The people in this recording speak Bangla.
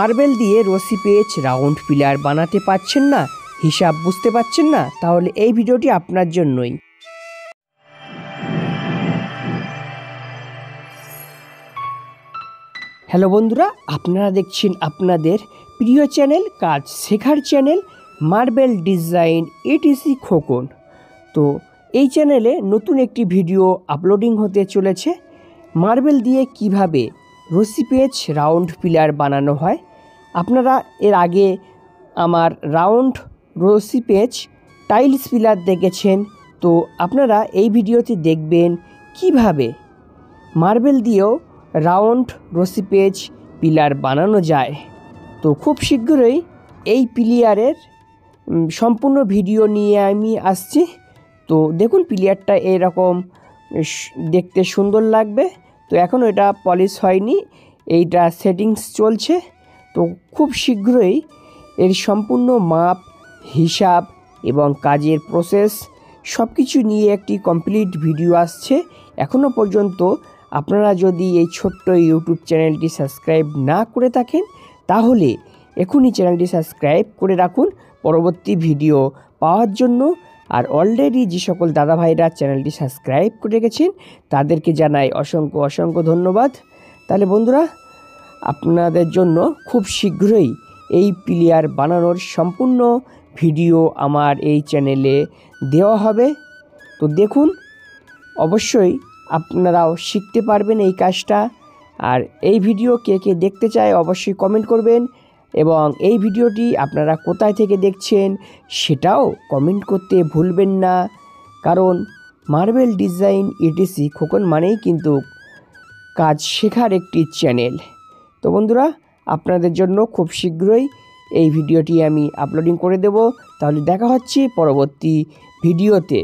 মার্বেল দিয়ে রশি পেচ রাউন্ড পিলার বানাতে পারছেন না, হিসাব বুঝতে পারছেন না, তাহলে এই ভিডিওটি আপনার জন্যই। হ্যালো বন্ধুরা, আপনারা দেখছেন আপনাদের প্রিয় চ্যানেল, কাজ শেখার channel, marble design ATC Khokon. তো এই চ্যানেলে নতুন একটি ভিডিও আপলোডিং হতে চলেছে। মার্বেল দিয়ে কিভাবে রশি পেচ রাউন্ড পিলার বানানো হয়। আপনারা এর আগে আমার রাউন্ড রশি পেচ টাইলস পিলার দেখেছেন, তো আপনারা এই ভিডিওতে দেখবেন কিভাবে মার্বেল দিয়েও রাউন্ড রশি পেচ পিলার বানানো যায়। তো খুব শীঘ্রই এই পিলারের সম্পূর্ণ ভিডিও নিয়ে আমি আসছি। তো দেখুন, পিলারটা এরকম দেখতে সুন্দর লাগবে। তো এখনও এটা পলিশ হয়নি, এইটা সেটিংস চলছে। তো খুব শীঘ্রই এর সম্পূর্ণ মাপ, হিসাব এবং কাজের প্রসেস সব কিছু নিয়ে একটি কমপ্লিট ভিডিও আসছে। এখনও পর্যন্ত আপনারা যদি এই ছোট্ট ইউটিউব চ্যানেলটি সাবস্ক্রাইব না করে থাকেন, তাহলে এখনই চ্যানেলটি সাবস্ক্রাইব করে রাখুন পরবর্তী ভিডিও পাওয়ার জন্য। আর অলরেডি যে সকল দাদা ভাইরা চ্যানেলটি সাবস্ক্রাইব করে রেখেছেন, তাদেরকে জানাই অসংখ্য অসংখ্য ধন্যবাদ। তাহলে বন্ধুরা, আপনাদের জন্য খুব শীঘ্রই এই পিলার বানানোর সম্পূর্ণ ভিডিও আমার এই চ্যানেলে দেওয়া হবে। তো দেখুন, অবশ্যই আপনারাও শিখতে পারবেন এই কাজটা। আর এই ভিডিও কে কে দেখতে চায় অবশ্যই কমেন্ট করবেন, এবং এই ভিডিওটি আপনারা কোথায় থেকে দেখছেন সেটাও কমেন্ট করতে ভুলবেন না। কারণ মার্বেল ডিজাইন এটিসি খোকন মানেই কিন্তু কাজ শেখার একটি চ্যানেল। তো বন্ধুরা, আপনাদের জন্য খুব শীঘ্রই এই ভিডিওটি আমি আপলোডিং করে দেব। তাহলে দেখা হচ্ছে পরবর্তী ভিডিওতে।